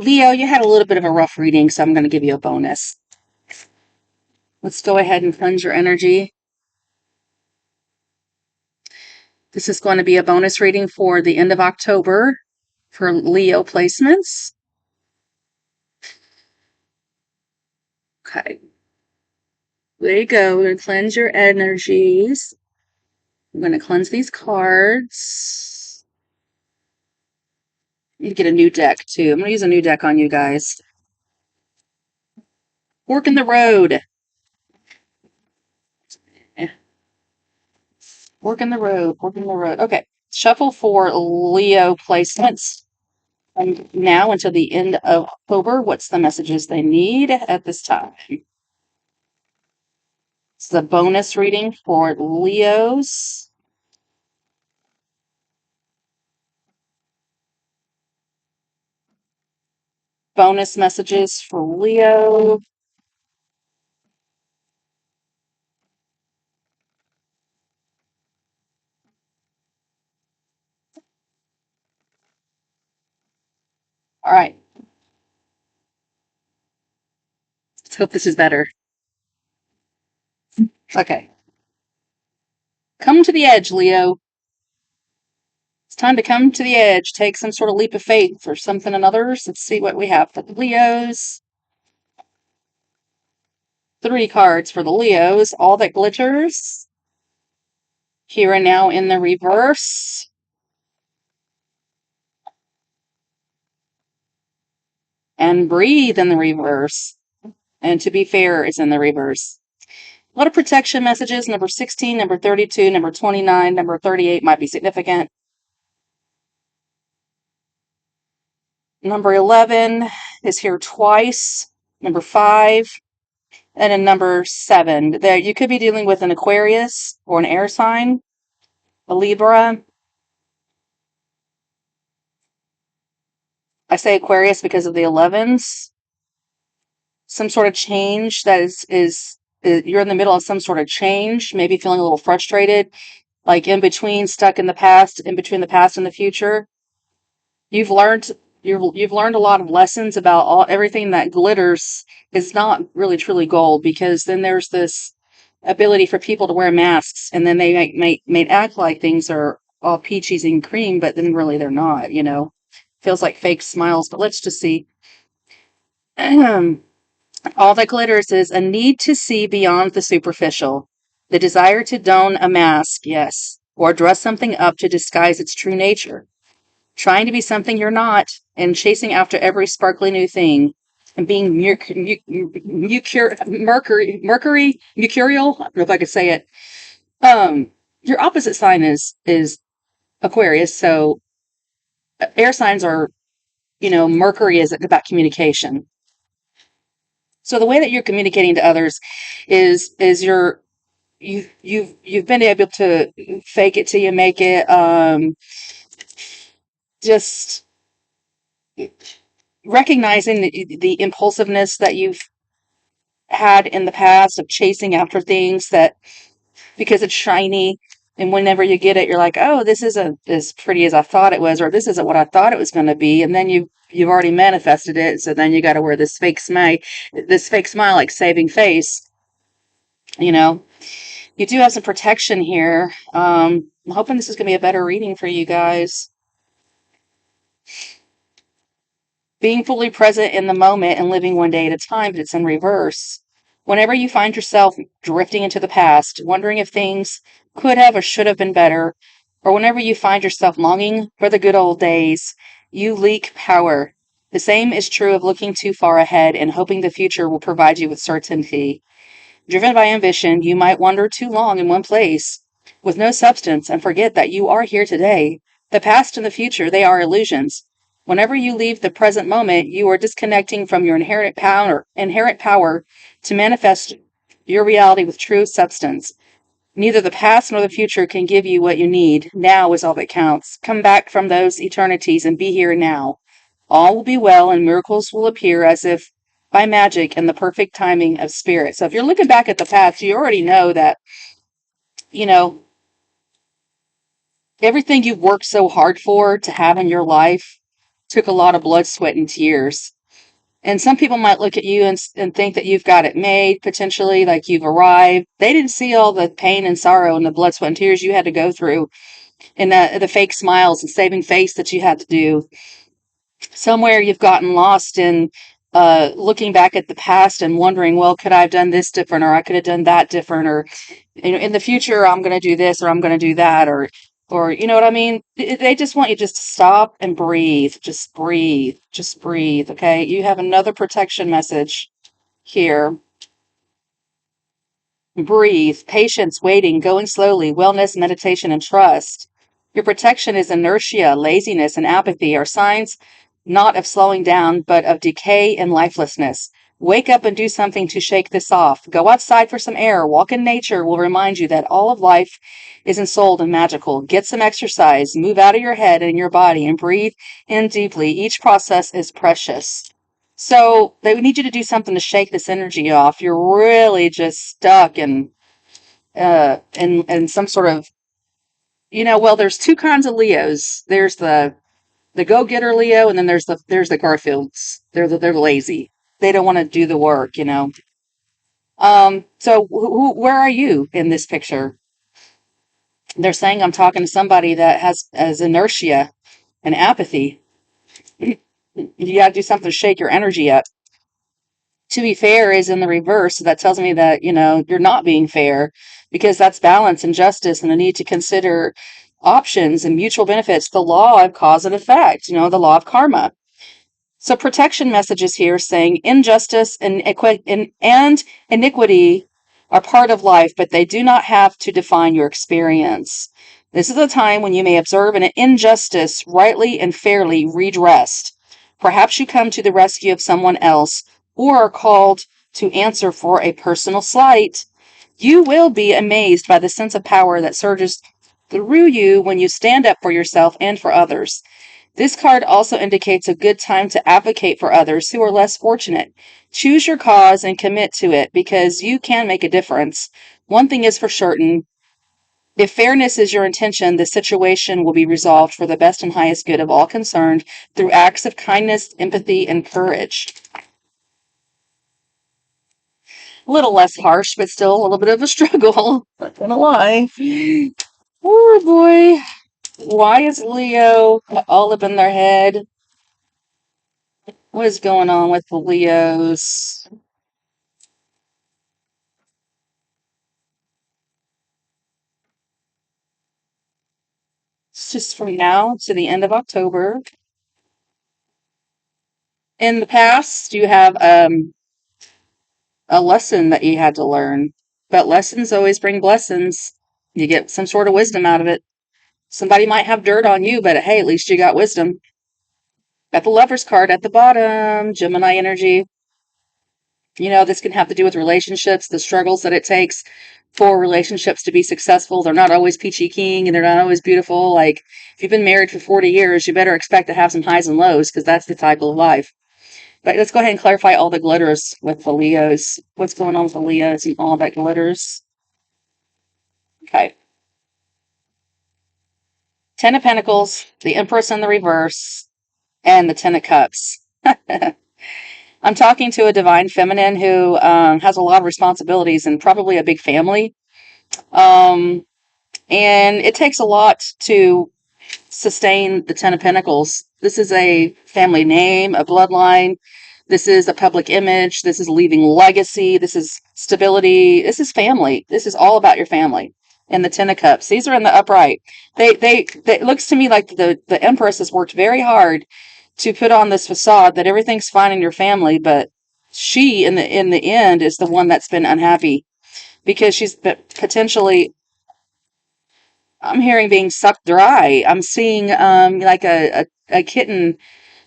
Leo, you had a little bit of a rough reading, so I'm going to give you a bonus. Let's go ahead and cleanse your energy. This is going to be a bonus reading for the end of October for Leo placements. Okay. There you go. We're going to cleanse your energies. I'm going to cleanse these cards. You need to get a new deck, too. I'm going to use a new deck on you guys. Fork in the road. Fork in the road. Fork in the road. Okay. Shuffle for Leo placements. From now until the end of October, what's the messages they need at this time? It's the bonus reading for Leos. Bonus messages for Leo. All right. Let's hope this is better. Okay. Come to the edge, Leo. It's time to come to the edge. Take some sort of leap of faith or something and others. Let's see what we have for the Leos. 3 cards for the Leos. All that glitters. Here and now in the reverse. And breathe in the reverse. And to be fair, it's in the reverse. A lot of protection messages. Number 16, number 32, number 29, number 38 might be significant. Number 11 is here twice. Number 5. And then number 7. There, you could be dealing with an Aquarius or an air sign, a Libra. I say Aquarius because of the 11s. Some sort of change that is you're in the middle of some sort of change, maybe feeling a little frustrated, like in between, stuck in the past, in between the past and the future. You've learned a lot of lessons about everything that glitters is not really truly gold, because then there's this ability for people to wear masks, and then they may act like things are all peaches and cream, but then really they're not, Feels like fake smiles, but let's just see. All that glitters is a need to see beyond the superficial, the desire to don a mask, yes, or dress something up to disguise its true nature, trying to be something you're not, and chasing after every sparkly new thing, and being mercurial. I don't know if I could say it. Your opposite sign is Aquarius, so air signs are, Mercury is about communication. So the way that you're communicating to others is you've been able to fake it till you make it. Just recognizing the impulsiveness that you've had in the past of chasing after things that because it's shiny, and whenever you get it, you're like, oh, this isn't as pretty as I thought it was, or this isn't what I thought it was going to be, and then you've already manifested it, so then you got to wear this fake smile, like saving face. You do have some protection here. I'm hoping this is going to be a better reading for you guys. Being fully present in the moment and living one day at a time, but it's in reverse. Whenever you find yourself drifting into the past, wondering if things could have or should have been better, or whenever you find yourself longing for the good old days, you leak power. The same is true of looking too far ahead and hoping the future will provide you with certainty. Driven by ambition, you might wander too long in one place with no substance and forget that you are here today. The past and the future, they are illusions. Whenever you leave the present moment, you are disconnecting from your inherent power to manifest your reality with true substance. Neither the past nor the future can give you what you need. Now is all that counts. Come back from those eternities and be here now. All will be well and miracles will appear as if by magic and the perfect timing of spirit. So if you're looking back at the past, you already know that, everything you've worked so hard for to have in your life took a lot of blood, sweat, and tears. And some people might look at you and think that you've got it made, potentially, like you've arrived. They didn't see all the pain and sorrow and the blood, sweat, and tears you had to go through, and the fake smiles and saving face that you had to do. Somewhere you've gotten lost in looking back at the past and wondering, well, could I have done this different, or I could have done that different, or in the future I'm going to do this, or I'm going to do that, or you know what I mean? They just want you just to stop and breathe. Just breathe. Just breathe. Okay. You have another protection message here. Breathe, patience, waiting, going slowly, wellness, meditation, and trust. Your protection is inertia, laziness, and apathy are signs not of slowing down, but of decay and lifelessness. Wake up and do something to shake this off. Go outside for some air. Walk in nature will remind you that all of life is ensouled and magical. Get some exercise. Move out of your head and your body and breathe in deeply. Each process is precious. So they need you to do something to shake this energy off. You're really just stuck in some sort of, well, there's two kinds of Leos. There's the go-getter Leo, and then there's the Garfields. They're lazy. They don't want to do the work. So where are you in this picture? They're saying I'm talking to somebody that has inertia and apathy. You got to do something to shake your energy up. To be fair is in the reverse. So that tells me that, you're not being fair, because that's balance and justice and the need to consider options and mutual benefits, the law of cause and effect, the law of karma. So protection messages here saying injustice and iniquity are part of life, but they do not have to define your experience. This is a time when you may observe an injustice rightly and fairly redressed. Perhaps you come to the rescue of someone else, or are called to answer for a personal slight. You will be amazed by the sense of power that surges through you when you stand up for yourself and for others. This card also indicates a good time to advocate for others who are less fortunate. Choose your cause and commit to it, because you can make a difference. One thing is for certain: if fairness is your intention, the situation will be resolved for the best and highest good of all concerned through acts of kindness, empathy, and courage. A little less harsh, but still a little bit of a struggle. Not gonna lie. Oh boy. Why is Leo all up in their head? What is going on with the Leos? It's just from now to the end of October. In the past, you have a lesson that you had to learn. But lessons always bring blessings. You get some sort of wisdom out of it. Somebody might have dirt on you, but hey, at least you got wisdom. Got the Lover's card at the bottom, Gemini energy. This can have to do with relationships, the struggles that it takes for relationships to be successful. They're not always peachy keen, and they're not always beautiful. Like, if you've been married for 40 years, you better expect to have some highs and lows, because that's the cycle of life. But let's go ahead and clarify all the glitters with the Leos. What's going on with the Leos and all that glitters? Okay. Ten of Pentacles, the Empress in the reverse, and the Ten of Cups. I'm talking to a divine feminine who has a lot of responsibilities and probably a big family. And it takes a lot to sustain the Ten of Pentacles. This is a family name, a bloodline. This is a public image. This is leaving legacy. This is stability. This is family. This is all about your family. And the Ten of Cups. These are in the upright. It looks to me like the Empress has worked very hard to put on this facade that everything's fine in your family, but she, in the end, is the one that's been unhappy, because she's potentially, I'm hearing, being sucked dry. I'm seeing like a kitten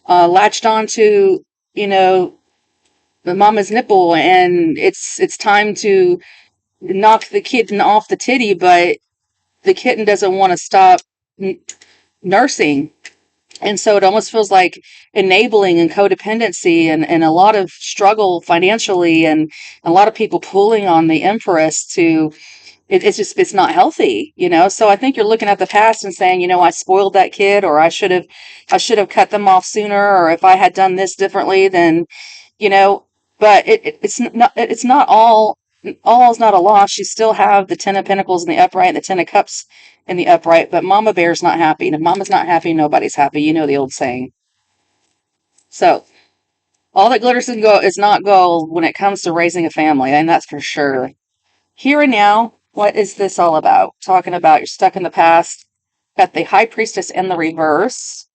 latched onto, the mama's nipple, and it's time to knock the kitten off the titty, but the kitten doesn't want to stop nursing. And so it almost feels like enabling and codependency, and a lot of struggle financially, and a lot of people pulling on the Empress to it's not healthy, so I think you're looking at the past and saying, I spoiled that kid, or I should have cut them off sooner, or if I had done this differently, then you know but it's not all is not a loss. You still have the 10 of Pentacles in the upright and the 10 of Cups in the upright, but Mama Bear's not happy, and if Mama's not happy, nobody's happy, the old saying. So all that glitters is not gold when it comes to raising a family, and that's for sure. Here and now, what is this all about? Talking about you're stuck in the past. Got the High Priestess in the reverse,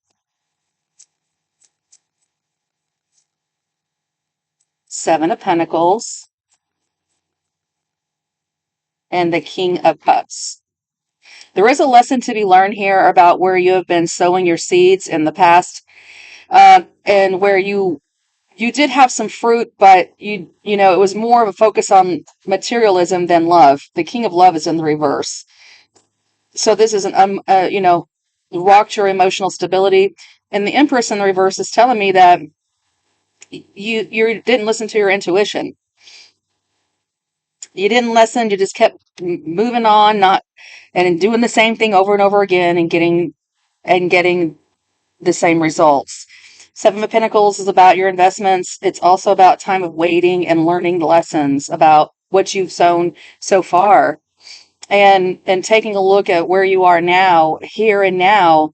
7 of Pentacles, and the King of Cups. There is a lesson to be learned here about where you have been sowing your seeds in the past, and where you did have some fruit, but it was more of a focus on materialism than love. The King of Love is in the reverse. So this is rocked your emotional stability. And the Empress in the reverse is telling me that you didn't listen to your intuition. You didn't listen. You just kept moving on, not and doing the same thing over and over again, and getting the same results. 7 of Pentacles is about your investments. It's also about time of waiting and learning the lessons about what you've sown so far, and taking a look at where you are now, here and now.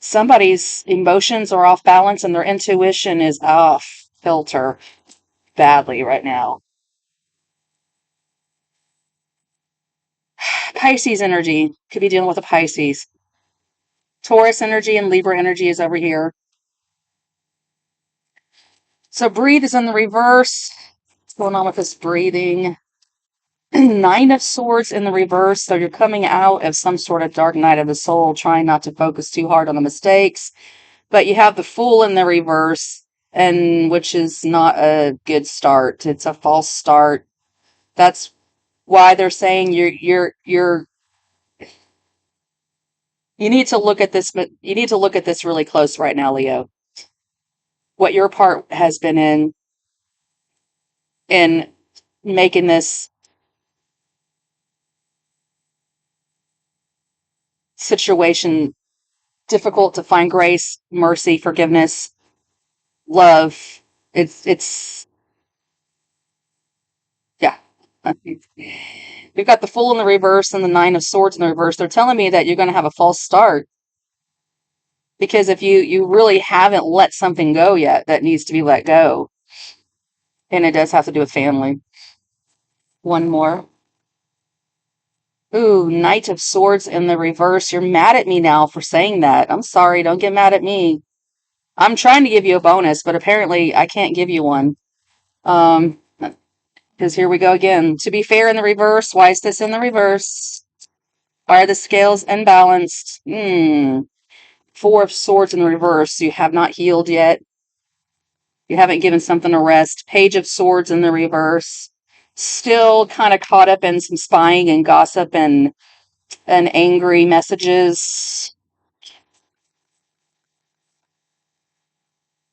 Somebody's emotions are off balance and their intuition is off filter badly right now. Pisces energy could be dealing with a Pisces. Taurus energy and Libra energy is over here. So breathe is in the reverse. What's going on with this breathing? 9 of Swords in the reverse. So you're coming out of some sort of dark night of the soul, trying not to focus too hard on the mistakes. But you have the Fool in the reverse, and which is not a good start. It's a false start. That's why they're saying you need to look at this, but you need to look at this really close right now, Leo. What your part has been in making this situation difficult to find grace, mercy, forgiveness, love. It's yeah. We've got the Fool in the reverse and the 9 of Swords in the reverse. They're telling me that you're going to have a false start, because if you really haven't let something go yet that needs to be let go, and it does have to do with family. One more. Ooh, Knight of Swords in the reverse. You're mad at me now for saying that. I'm sorry. Don't get mad at me. I'm trying to give you a bonus, but apparently I can't give you one. Because here we go again. To be fair in the reverse. Why is this in the reverse? Why are the scales unbalanced? 4 of Swords in the reverse. You have not healed yet. You haven't given something a rest. Page of Swords in the reverse. Still kind of caught up in some spying and gossip and angry messages.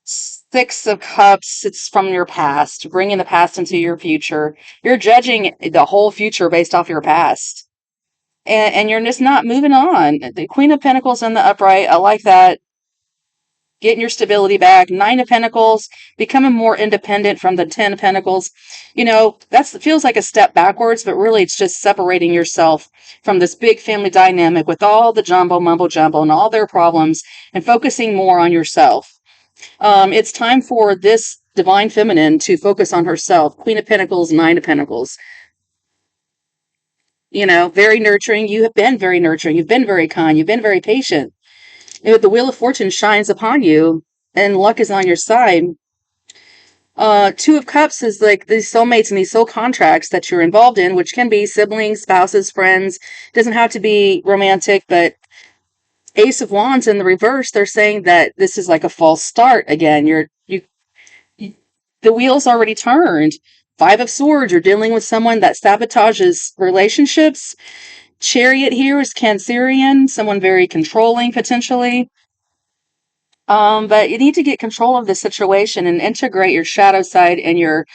6 of Cups, it's from your past, bringing the past into your future. You're judging the whole future based off your past. And you're just not moving on. The Queen of Pentacles in the upright, I like that. Getting your stability back. 9 of Pentacles, becoming more independent from the 10 of Pentacles. That feels like a step backwards, but really it's just separating yourself from this big family dynamic with all the jumbo, mumbo jumbo, and all their problems, and focusing more on yourself. It's time for this divine feminine to focus on herself. Queen of Pentacles, 9 of Pentacles. Very nurturing. You have been very nurturing. You've been very kind. You've been very patient. The Wheel of Fortune shines upon you, and luck is on your side. 2 of Cups is like these soulmates and these soul contracts that you're involved in, which can be siblings, spouses, friends. It doesn't have to be romantic, but Ace of Wands in the reverse, they're saying that this is like a false start again. The wheel's already turned. 5 of Swords, you're dealing with someone that sabotages relationships. Chariot here is Cancerian, someone very controlling potentially. But you need to get control of the situation and integrate your shadow side and your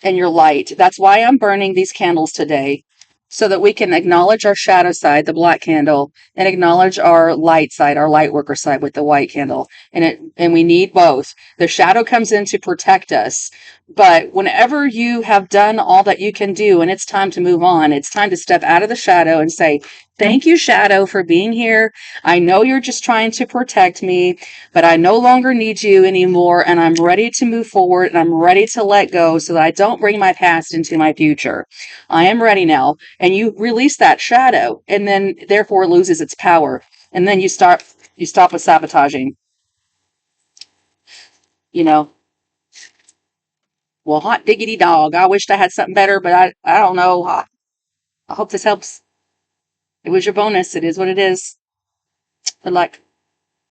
and your light. That's why I'm burning these candles today, so that we can acknowledge our shadow side, the black candle, and acknowledge our light side, our light worker side with the white candle. And we need both. The shadow comes in to protect us, but whenever you have done all that you can do and it's time to move on, it's time to step out of the shadow and say, thank you, shadow, for being here. I know you're just trying to protect me, but I no longer need you anymore, and I'm ready to move forward, and I'm ready to let go so that I don't bring my past into my future. I am ready now. And you release that shadow, and then therefore it loses its power. And then you stop with sabotaging, you know. Well, hot diggity dog. I wished I had something better, but I don't know. I hope this helps. It was your bonus. It is what it is. Good luck.